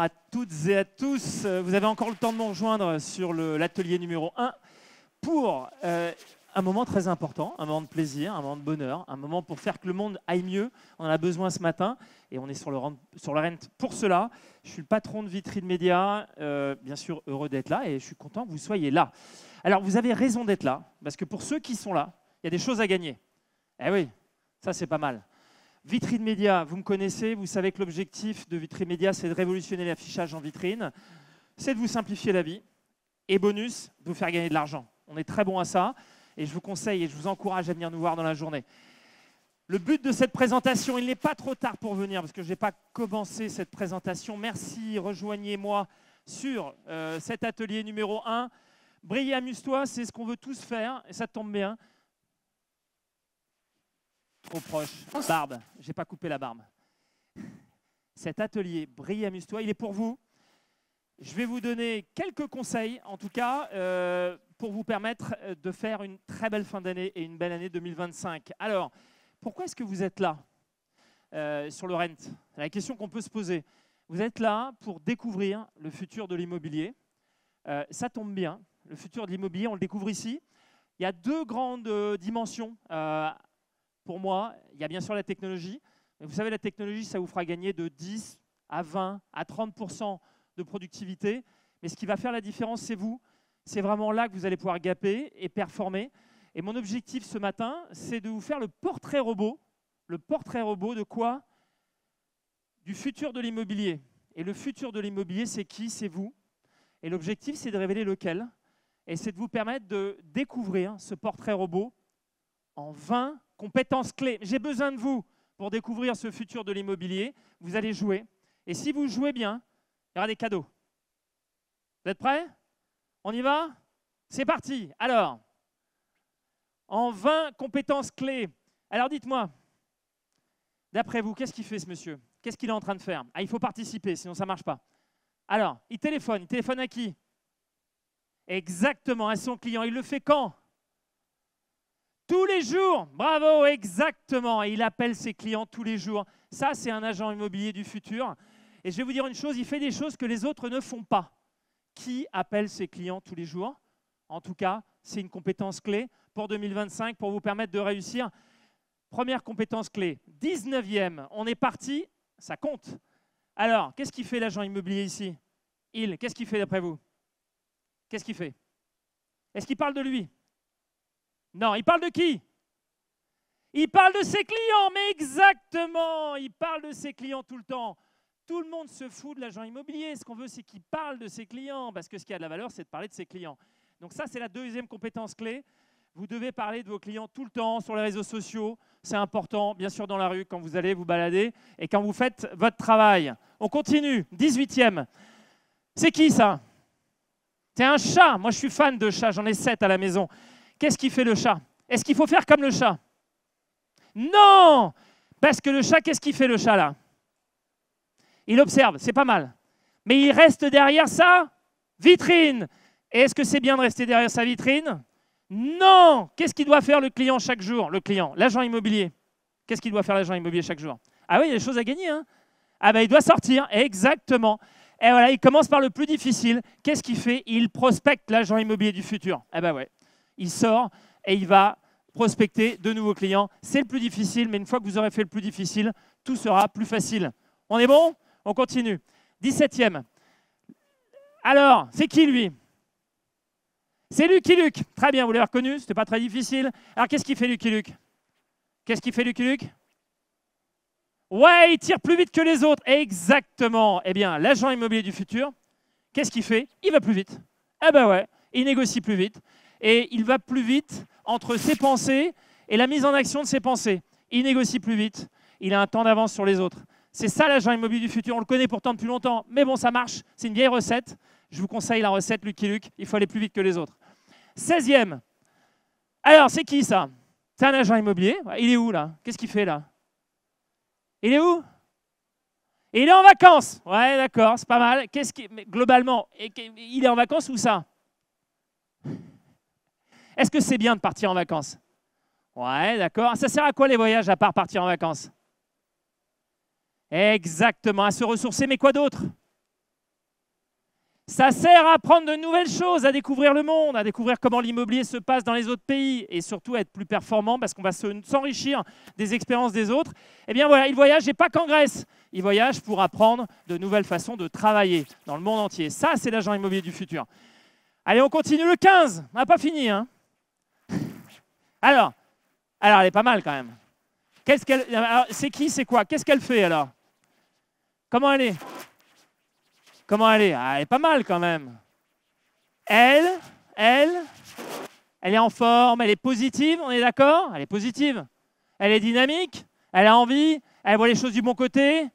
à toutes et à tous. Vous avez encore le temps de nous rejoindre sur l'atelier numéro 1 pour un moment très important, un moment de plaisir, un moment de bonheur, un moment pour faire que le monde aille mieux. On en a besoin ce matin et on est sur le Rent pour cela. Je suis le patron de Vitrine Média, bien sûr heureux d'être là et je suis content que vous soyez là. Alors vous avez raison d'être là, parce que pour ceux qui sont là, il y a des choses à gagner. Eh oui, ça c'est pas mal. Vitrine Média, vous me connaissez, vous savez que l'objectif de Vitrine Média, c'est de révolutionner l'affichage en vitrine, c'est de vous simplifier la vie et bonus, de vous faire gagner de l'argent. On est très bon à ça et je vous conseille et je vous encourage à venir nous voir dans la journée. Le but de cette présentation, il n'est pas trop tard pour venir parce que je n'ai pas commencé cette présentation. Merci, rejoignez-moi sur cet atelier numéro 1. Brille, amuse-toi, c'est ce qu'on veut tous faire et ça tombe bien. Trop proche. Barbe, je n'ai pas coupé la barbe. Cet atelier Brille, amuse-toi, il est pour vous. Je vais vous donner quelques conseils, en tout cas, pour vous permettre de faire une très belle fin d'année et une belle année 2025. Alors, pourquoi est-ce que vous êtes là sur le Rent? C'est la question qu'on peut se poser. Vous êtes là pour découvrir le futur de l'immobilier. Ça tombe bien. Le futur de l'immobilier, on le découvre ici. Il y a deux grandes dimensions. Pour moi, il y a bien sûr la technologie. Mais vous savez, la technologie, ça vous fera gagner de 10 à 20 à 30% de productivité. Mais ce qui va faire la différence, c'est vous. C'est vraiment là que vous allez pouvoir gaper et performer. Et mon objectif ce matin, c'est de vous faire le portrait robot. Le portrait robot de quoi? Du futur de l'immobilier. Et le futur de l'immobilier, c'est qui? C'est vous. Et l'objectif, c'est de révéler lequel. Et c'est de vous permettre de découvrir ce portrait robot en 20 compétences clés. J'ai besoin de vous pour découvrir ce futur de l'immobilier. Vous allez jouer. Et si vous jouez bien, il y aura des cadeaux. Vous êtes prêts? On y va? C'est parti. Alors, en 20 compétences clés. Alors dites-moi, d'après vous, qu'est-ce qu'il fait ce monsieur? Qu'est-ce qu'il est en train de faire? Ah, il faut participer, sinon ça ne marche pas. Alors, il téléphone. Il téléphone à qui? Exactement, à son client. Il le fait quand? Tous les jours. Bravo, exactement. Et il appelle ses clients tous les jours. Ça, c'est un agent immobilier du futur. Et je vais vous dire une chose, il fait des choses que les autres ne font pas. Qui appelle ses clients tous les jours? En tout cas, c'est une compétence clé pour 2025 pour vous permettre de réussir. Première compétence clé. 19e, on est parti, ça compte. Alors, qu'est-ce qu'il fait l'agent immobilier ici? Qu'est-ce qu'il fait d'après vous? Qu'est-ce qu'il fait? Est-ce qu'il parle de lui? Non, il parle de qui? Il parle de ses clients, mais exactement, il parle de ses clients tout le temps. Tout le monde se fout de l'agent immobilier. Ce qu'on veut, c'est qu'il parle de ses clients, parce que ce qui a de la valeur, c'est de parler de ses clients. Donc ça, c'est la deuxième compétence clé. Vous devez parler de vos clients tout le temps sur les réseaux sociaux. C'est important, bien sûr, dans la rue, quand vous allez vous balader et quand vous faites votre travail. On continue. 18e. C'est qui ça? C'est un chat. Moi, je suis fan de chats. J'en ai 7 à la maison. Qu'est-ce qu'il fait le chat? Est-ce qu'il faut faire comme le chat? Non! Parce que le chat, qu'est-ce qu'il fait le chat là? Il observe, c'est pas mal. Mais il reste derrière sa vitrine. Et est-ce que c'est bien de rester derrière sa vitrine? Non! Qu'est-ce qu'il doit faire le client chaque jour? Le client, l'agent immobilier. Qu'est-ce qu'il doit faire l'agent immobilier chaque jour? Ah oui, il y a des choses à gagner. Hein? Ah ben il doit sortir, exactement. Et voilà, il commence par le plus difficile. Qu'est-ce qu'il fait? Il prospecte l'agent immobilier du futur. Ah ben ouais. Il sort et il va prospecter de nouveaux clients. C'est le plus difficile, mais une fois que vous aurez fait le plus difficile, tout sera plus facile. On est bon? On continue. 17e. Alors, c'est qui lui? C'est Lucky Luke. Très bien, vous l'avez reconnu, c'était pas très difficile. Alors, qu'est-ce qu'il fait Lucky Luke? Qu'est-ce qu'il fait Lucky Luke? Ouais, il tire plus vite que les autres. Exactement. Eh bien, l'agent immobilier du futur, qu'est-ce qu'il fait? Il va plus vite. Eh ben ouais, il négocie plus vite. Et il va plus vite entre ses pensées et la mise en action de ses pensées. Il négocie plus vite. Il a un temps d'avance sur les autres. C'est ça l'agent immobilier du futur. On le connaît pourtant depuis longtemps. Mais bon, ça marche. C'est une vieille recette. Je vous conseille la recette Lucky Luke. Il faut aller plus vite que les autres. 16e. Alors, c'est qui ça? C'est un agent immobilier. Il est où là? Qu'est-ce qu'il fait là? Il est où? Il est en vacances. Ouais, d'accord, c'est pas mal. Mais globalement, il est en vacances où ça? Est-ce que c'est bien de partir en vacances? Ouais, d'accord. Ça sert à quoi les voyages à part partir en vacances? Exactement, à se ressourcer, mais quoi d'autre? Ça sert à apprendre de nouvelles choses, à découvrir le monde, à découvrir comment l'immobilier se passe dans les autres pays et surtout à être plus performant parce qu'on va s'enrichir des expériences des autres. Eh bien voilà, il voyage et pas qu'en Grèce. Il voyage pour apprendre de nouvelles façons de travailler dans le monde entier. Ça, c'est l'agent immobilier du futur. Allez, on continue le 15. On n'a pas fini, hein. Alors, elle est pas mal quand même. C'est qui, c'est quoi? Qu'est-ce qu'elle fait alors? Comment elle est? Comment elle est? Ah, elle est pas mal quand même. Elle est en forme, elle est positive, on est d'accord? Elle est positive. Elle est dynamique, elle a envie, elle voit les choses du bon côté.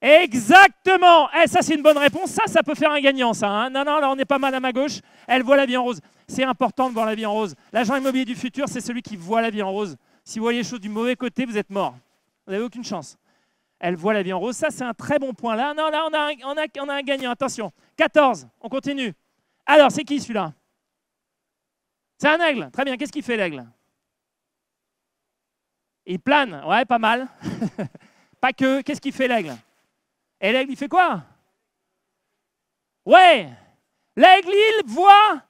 Exactement. Ça, c'est une bonne réponse. Ça peut faire un gagnant, ça. Hein. Non, là, on est pas mal à ma gauche. Elle voit la vie en rose. C'est important de voir la vie en rose. L'agent immobilier du futur, c'est celui qui voit la vie en rose. Si vous voyez les choses du mauvais côté, vous êtes mort. Vous n'avez aucune chance. Elle voit la vie en rose. Ça, c'est un très bon point. Là, non, là, on a un gagnant. Attention. 14. On continue. Alors, c'est qui celui-là? C'est un aigle. Très bien. Qu'est-ce qu'il fait, l'aigle? Il plane. Ouais, pas mal. Pas que. Qu'est-ce qu'il fait, l'aigle? Et l'aigle, il fait quoi? Ouais. L'aigle, il voit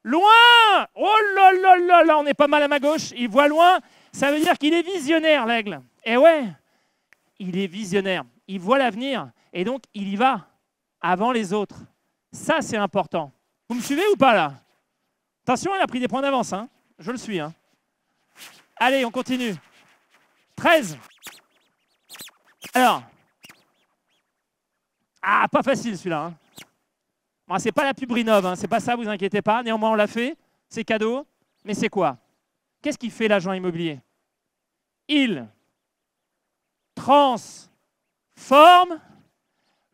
loin. Oh là là là là, on est pas mal à ma gauche. Il voit loin. Ça veut dire qu'il est visionnaire, l'aigle. Et ouais. Il est visionnaire, il voit l'avenir et donc il y va avant les autres. Ça, c'est important. Vous me suivez ou pas là? Attention, elle a pris des points d'avance, hein. Je le suis. Hein. Allez, on continue. 13. Alors. Ah, pas facile celui-là. Hein. Bon, c'est pas la pub Brinov, hein. C'est pas ça, vous inquiétez pas. Néanmoins, on l'a fait. C'est cadeau. Mais c'est quoi? Qu'est-ce qu'il fait l'agent immobilier? Il transforme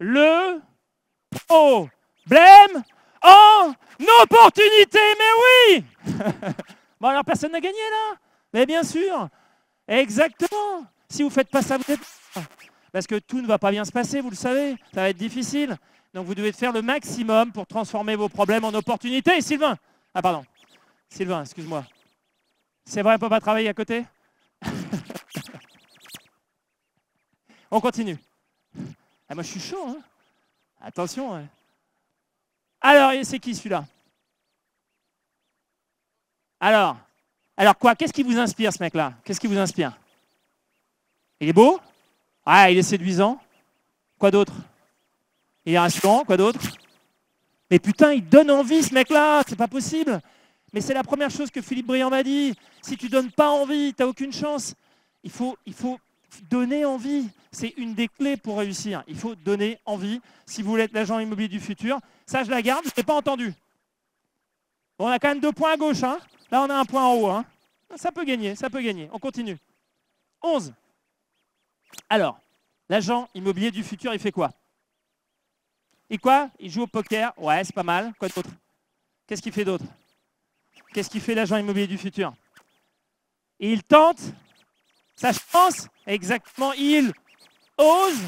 le problème en opportunité. Mais oui. Bon, alors personne n'a gagné là. Mais bien sûr. Exactement. Si vous ne faites pas ça, vous êtes... Parce que tout ne va pas bien se passer, vous le savez. Ça va être difficile. Donc vous devez faire le maximum pour transformer vos problèmes en opportunités. Sylvain. Ah pardon. Sylvain, excuse-moi. C'est vrai, on ne peut pas travailler à côté? On continue. Ah, moi, je suis chaud. Hein. Attention. Hein. Alors, c'est qui celui-là? Alors quoi? Qu'est-ce qui vous inspire, ce mec-là? Qu'est-ce qui vous inspire? Il est beau? Ah, il est séduisant. Quoi d'autre? Il est rassurant. Quoi d'autre? Mais putain, il donne envie, ce mec-là. C'est pas possible. Mais c'est la première chose que Philippe Briand m'a dit. Si tu donnes pas envie, tu n'as aucune chance. Il faut donner envie. C'est une des clés pour réussir. Il faut donner envie si vous voulez être l'agent immobilier du futur. Ça, je la garde, je ne l'ai pas entendu. Bon, on a quand même 2 points à gauche. Hein. Là, on a un point en haut. Hein. Ça peut gagner, ça peut gagner. On continue. 11. Alors, l'agent immobilier du futur, il fait quoi? Il quoi? Il joue au poker. Ouais, c'est pas mal. Quoi d'autre? Qu'est-ce qu'il fait d'autre? Qu'est-ce qu'il fait l'agent immobilier du futur? Il tente sa chance. Exactement. Il ose.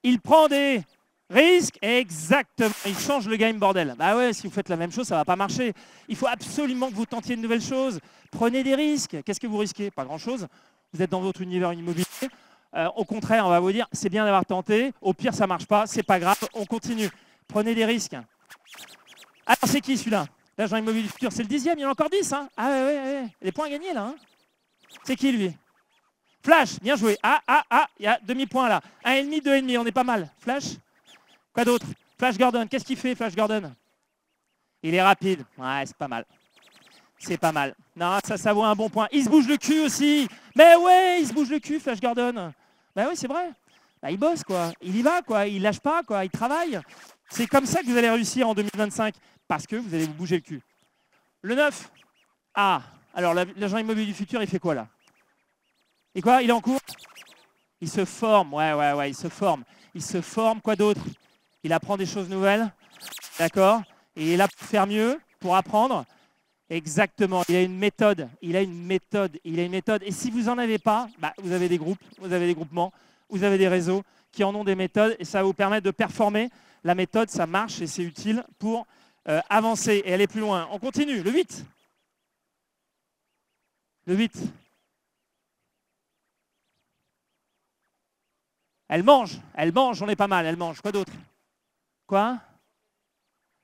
Il prend des risques. Exactement. Il change le game, bordel. Bah ouais, si vous faites la même chose, ça va pas marcher. Il faut absolument que vous tentiez de nouvelles choses. Prenez des risques. Qu'est-ce que vous risquez? Pas grand-chose. Vous êtes dans votre univers immobilier. Au contraire, on va vous dire, c'est bien d'avoir tenté. Au pire, ça marche pas. C'est pas grave. On continue. Prenez des risques. Alors, c'est qui celui-là? L'agent immobilier du futur, c'est le 10e. Il y en a encore 10. Hein. Ah ouais. Les points à gagner, là. Hein. C'est qui, lui? Flash, bien joué. Il y a demi-point, là. 1,5, 2,5. On est pas mal. Flash. Quoi d'autre? Flash Gordon. Qu'est-ce qu'il fait, Flash Gordon? Il est rapide. Ouais, c'est pas mal. C'est pas mal. Non, ça vaut un bon point. Il se bouge le cul aussi. Mais ouais, il se bouge le cul, Flash Gordon. Bah oui, c'est vrai. Bah, il bosse, quoi. Il y va, quoi. Il lâche pas, quoi. Il travaille. C'est comme ça que vous allez réussir en 2025. Parce que vous allez vous bouger le cul. Le 9. Ah, alors l'agent immobilier du futur, il fait quoi, là? Et quoi? Il est en cours? Il se forme. Ouais, il se forme. Il se forme. Quoi d'autre? Il apprend des choses nouvelles. D'accord? Et il est là pour faire mieux, pour apprendre. Exactement, il a une méthode, Et si vous n'en avez pas, bah, vous avez des groupes, vous avez des groupements, vous avez des réseaux qui en ont des méthodes et ça va vous permettre de performer. La méthode, ça marche et c'est utile pour avancer et aller plus loin. On continue, le 8. Le 8. Elle mange, on est pas mal, elle mange. Quoi d'autre? Quoi?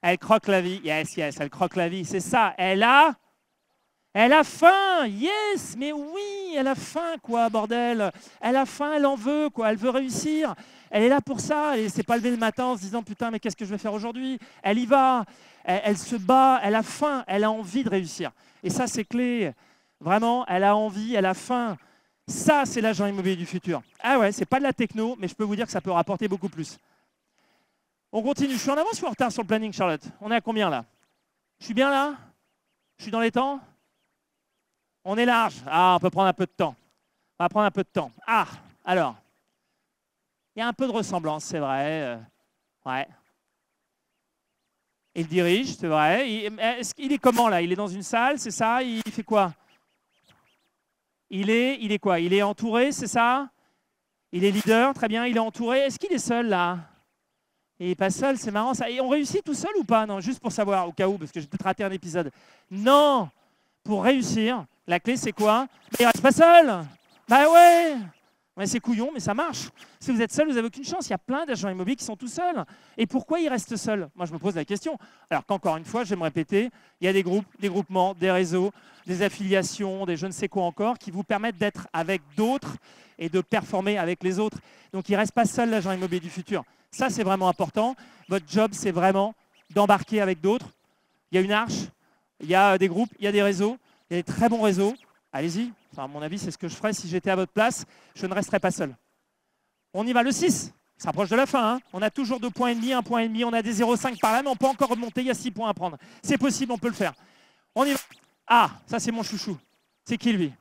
Elle croque la vie. Yes, yes, elle croque la vie. C'est ça. Elle a faim. Yes, mais oui, elle a faim, quoi, bordel. Elle a faim, elle en veut, quoi. Elle veut réussir. Elle est là pour ça. Elle ne s'est pas levée le matin en se disant, putain, mais qu'est-ce que je vais faire aujourd'hui? Elle y va. Elle se bat. Elle a faim. Elle a envie de réussir. Et ça, c'est clé. Vraiment, elle a envie, elle a faim. Ça, c'est l'agent immobilier du futur. Ah ouais, c'est pas de la techno, mais je peux vous dire que ça peut rapporter beaucoup plus. On continue. Je suis en avance ou en retard sur le planning, Charlotte? On est à combien là? Je suis bien là? Je suis dans les temps? On est large. Ah, on peut prendre un peu de temps. On va prendre un peu de temps. Ah, alors. Il y a un peu de ressemblance, c'est vrai. Ouais. Il dirige, c'est vrai. Il est comment là? Il est dans une salle, c'est ça? Il fait quoi? Il est quoi? Il est entouré, c'est ça? Il est leader, très bien, il est entouré. Est-ce qu'il est seul là? Il n'est pas seul, c'est marrant ça. Et on réussit tout seul ou pas? Non, juste pour savoir, au cas où, parce que j'ai peut-être raté un épisode. Non! Pour réussir, la clé c'est quoi? Il ne reste pas seul! Bah ouais! Ouais, c'est couillon, mais ça marche. Si vous êtes seul, vous n'avez aucune chance. Il y a plein d'agents immobiliers qui sont tout seuls. Et pourquoi ils restent seuls? Moi, je me pose la question. Alors qu'encore une fois, je vais me répéter, il y a des groupes, des groupements, des réseaux, des affiliations, des je ne sais quoi encore, qui vous permettent d'être avec d'autres et de performer avec les autres. Donc, il ne reste pas seul l'agent immobilier du futur. Ça, c'est vraiment important. Votre job, c'est vraiment d'embarquer avec d'autres. Il y a une arche, il y a des groupes, il y a des réseaux, il y a des très bons réseaux. Allez-y. Enfin, à mon avis, c'est ce que je ferais si j'étais à votre place. Je ne resterais pas seul. On y va, le 6. Ça s'approche de la fin. Hein. On a toujours 2,5 points, 1 point et demi. On a des 0,5 par là, mais on peut encore remonter. Il y a 6 points à prendre. C'est possible, on peut le faire. On y va. Ah, ça, c'est mon chouchou. C'est qui, lui?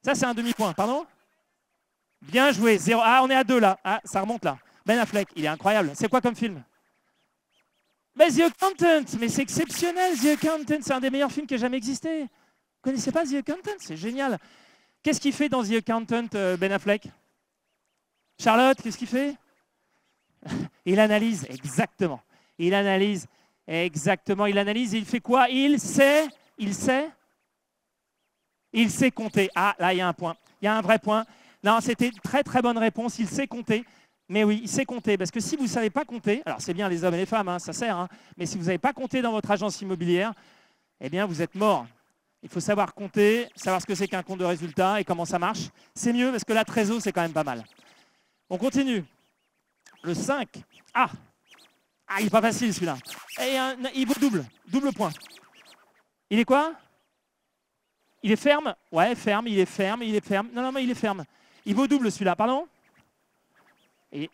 Ça, c'est un demi-point. Pardon? Bien joué. 0. Ah, on est à 2, là. Ah, ça remonte, là. Ben Affleck, il est incroyable. C'est quoi comme film? Mais The Accountant. Mais c'est exceptionnel, The Accountant. C'est un des meilleurs films qui ait jamais existé. Vous ne connaissez pas The Accountant? C'est génial. Qu'est-ce qu'il fait dans The Accountant, Ben Affleck? Charlotte, qu'est-ce qu'il fait? Il analyse, exactement. Il analyse, exactement. Il analyse et il fait quoi? Il sait compter. Ah, là, il y a un point. Il y a un vrai point. Non, c'était une très, très bonne réponse. Il sait compter. Mais oui, il sait compter. Parce que si vous ne savez pas compter, alors c'est bien les hommes et les femmes, hein, ça sert, hein, mais si vous n'avez pas compté dans votre agence immobilière, eh bien, vous êtes mort. Il faut savoir compter, savoir ce que c'est qu'un compte de résultat et comment ça marche. C'est mieux parce que la trésor, c'est quand même pas mal. On continue. Le 5. Ah, il n'est pas facile celui-là. Il vaut double point. Il est quoi? Il est ferme? Ouais, ferme, il est ferme. Non, mais il est ferme. Il vaut double celui-là, pardon? Et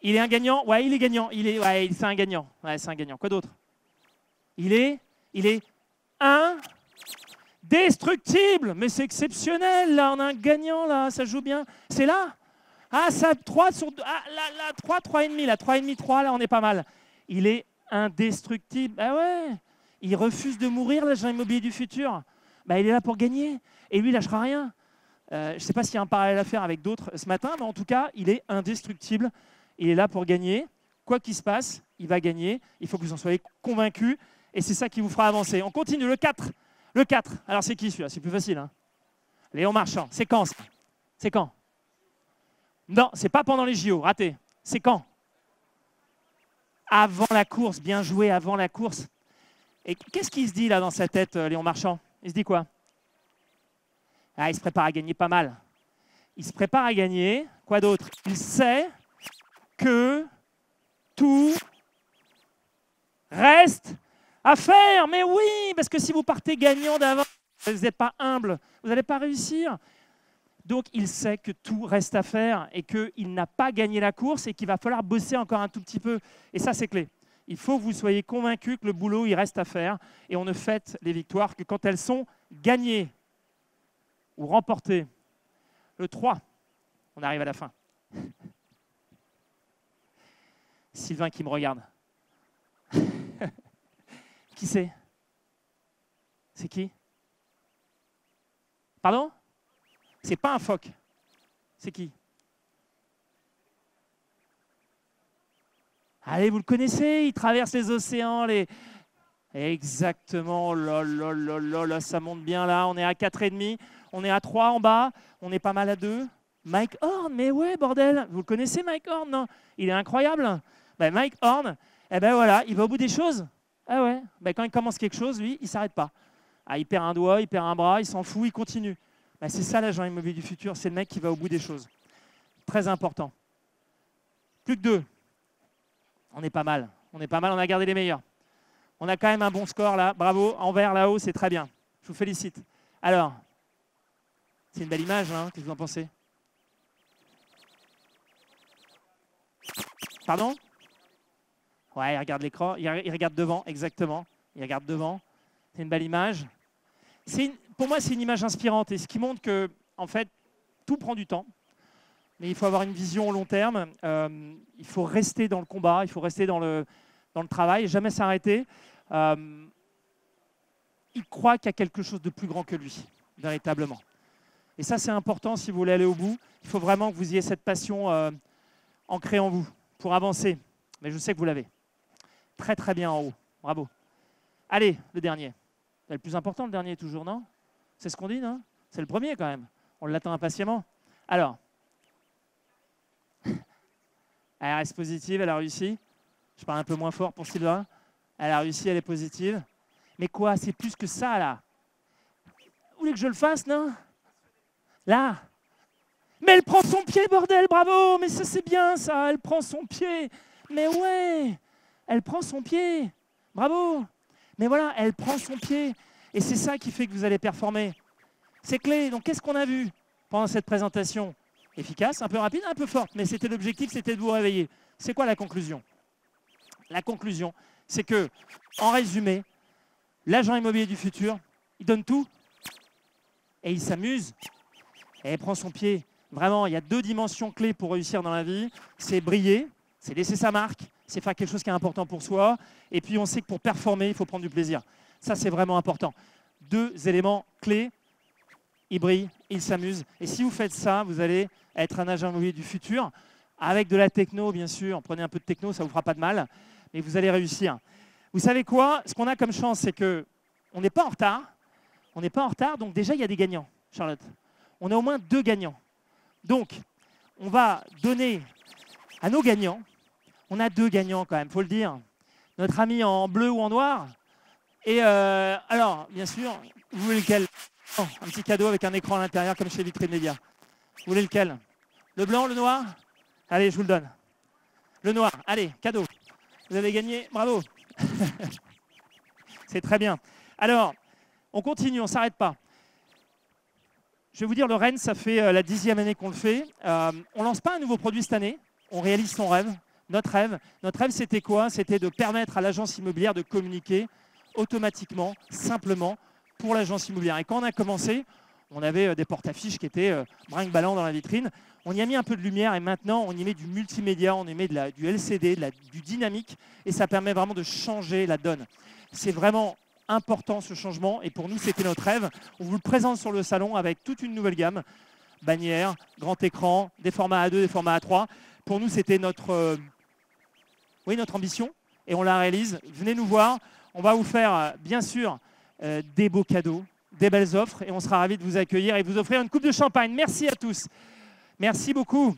il est un gagnant? Ouais, il est gagnant. C'est un gagnant. Ouais, c'est un gagnant. Quoi d'autre? Il est indestructible. Mais c'est exceptionnel, là. On a un gagnant, là. Ça joue bien. C'est là? Ah, ça, 3 sur 2. Ah, là, 3,5. Là, 3,5, 3, là, on est pas mal. Il est indestructible. Ah ouais. Il refuse de mourir, l'agent immobilier du futur. Bah, il est là pour gagner. Et lui, il lâchera rien. Je ne sais pas s'il y a un parallèle à faire avec d'autres ce matin, mais en tout cas, il est indestructible. Il est là pour gagner. Quoi qu'il se passe, il va gagner. Il faut que vous en soyez convaincus. Et c'est ça qui vous fera avancer. On continue, le 4. Le 4. Alors, c'est qui celui-là? C'est plus facile. Hein. Léon Marchand. C'est quand ça? C'est quand? Non, c'est pas pendant les JO. Raté. C'est quand? Avant la course. Bien joué, avant la course. Et qu'est-ce qu'il se dit là dans sa tête, Léon Marchand? Il se dit quoi? Ah, il se prépare à gagner pas mal. Il se prépare à gagner. Quoi d'autre? Il sait que tout reste à faire. Mais oui, parce que si vous partez gagnant d'avant, vous n'êtes pas humble, vous n'allez pas réussir. Donc, il sait que tout reste à faire et qu'il n'a pas gagné la course et qu'il va falloir bosser encore un tout petit peu. Et ça, c'est clé. Il faut que vous soyez convaincus que le boulot, il reste à faire. Et on ne fête les victoires que quand elles sont gagnées ou remportées. Le 3, on arrive à la fin. Sylvain qui me regarde. Qui c'est? C'est qui? Pardon? C'est pas un phoque. C'est qui? Allez, vous le connaissez, il traverse les océans. Exactement. Oh là, ça monte bien là. On est à 4,5. On est à 3 en bas. On est pas mal à 2. Mike Horn, mais ouais, bordel. Vous le connaissez, Mike Horn? Non, il est incroyable. Ben, Mike Horn, Eh ben voilà, il va au bout des choses. Ah ouais, ben quand il commence quelque chose, lui, il ne s'arrête pas. Ah, il perd un doigt, il perd un bras, il s'en fout, il continue. Ben, c'est ça l'agent immobilier du futur, c'est le mec qui va au bout des choses. Très important. Plus que 2. On est pas mal. On est pas mal, on a gardé les meilleurs. On a quand même un bon score là. Bravo, en vert là-haut, c'est très bien. Je vous félicite. Alors, c'est une belle image, hein. Qu'est-ce que vous en pensez? Pardon? Ouais, il regarde l'écran, il regarde devant, exactement. Il regarde devant. C'est une belle image. Pour moi, c'est une image inspirante et ce qui montre que, en fait, tout prend du temps. Mais il faut avoir une vision au long terme. Il faut rester dans le combat, il faut rester dans le travail, jamais s'arrêter. Il croit qu'il y a quelque chose de plus grand que lui, véritablement. Et ça, c'est important si vous voulez aller au bout. Il faut vraiment que vous ayez cette passion ancrée en vous pour avancer. Mais je sais que vous l'avez. Très, très bien en haut. Bravo. Allez, le dernier. C'est le plus important, le dernier, toujours, non? C'est ce qu'on dit, non? C'est le premier, quand même. On l'attend impatiemment. Alors, elle reste positive, elle a réussi. Je parle un peu moins fort pour Sylvain. Elle a réussi, elle est positive. Mais quoi? C'est plus que ça, là. Vous voulez que je le fasse, non? Là. Mais elle prend son pied, bordel, bravo! Mais ça, c'est bien, ça. Elle prend son pied. Mais ouais! Elle prend son pied. Bravo! Mais voilà, elle prend son pied. Et c'est ça qui fait que vous allez performer. C'est clé. Donc, qu'est-ce qu'on a vu pendant cette présentation? Efficace, un peu rapide, un peu forte. Mais c'était l'objectif, c'était de vous réveiller. C'est quoi la conclusion? La conclusion, c'est que, en résumé, l'agent immobilier du futur, il donne tout et il s'amuse et il prend son pied. Vraiment, il y a 2 dimensions clés pour réussir dans la vie. C'est briller, c'est laisser sa marque, c'est faire quelque chose qui est important pour soi. Et puis, on sait que pour performer, il faut prendre du plaisir. Ça, c'est vraiment important. 2 éléments clés. Il brille, il s'amuse. Et si vous faites ça, vous allez être un agent immobilier du futur. Avec de la techno, bien sûr. Prenez un peu de techno, ça ne vous fera pas de mal. Mais vous allez réussir. Vous savez quoi? Ce qu'on a comme chance, c'est qu'on n'est pas en retard. On n'est pas en retard, donc déjà, il y a des gagnants, Charlotte. On a au moins 2 gagnants. Donc, on va donner à nos gagnants. On a 2 gagnants quand même, il faut le dire. Notre ami en bleu ou en noir. Et alors, bien sûr, vous voulez lequel? Oh, un petit cadeau avec un écran à l'intérieur, comme chez Vitrine Média. Vous voulez lequel? Le blanc, le noir? Allez, je vous le donne. Le noir, allez, cadeau. Vous avez gagné, bravo. C'est très bien. Alors, on continue, on ne s'arrête pas. Je vais vous dire, le Rennes, ça fait la 10e année qu'on le fait. On ne lance pas un nouveau produit cette année, on réalise son rêve. Notre rêve, c'était quoi? C'était de permettre à l'agence immobilière de communiquer automatiquement, simplement, pour l'agence immobilière. Et quand on a commencé, on avait des porte-affiches qui étaient brinque-ballant dans la vitrine. On y a mis un peu de lumière et maintenant, on y met du multimédia, on y met du LCD, du dynamique et ça permet vraiment de changer la donne. C'est vraiment important ce changement et pour nous, c'était notre rêve. On vous le présente sur le salon avec toute une nouvelle gamme. Bannière, grand écran, des formats A2, des formats A3. Pour nous, c'était notre ambition et on la réalise. Venez nous voir. On va vous faire, bien sûr, des beaux cadeaux, des belles offres et on sera ravis de vous accueillir et de vous offrir une coupe de champagne. Merci à tous. Merci beaucoup.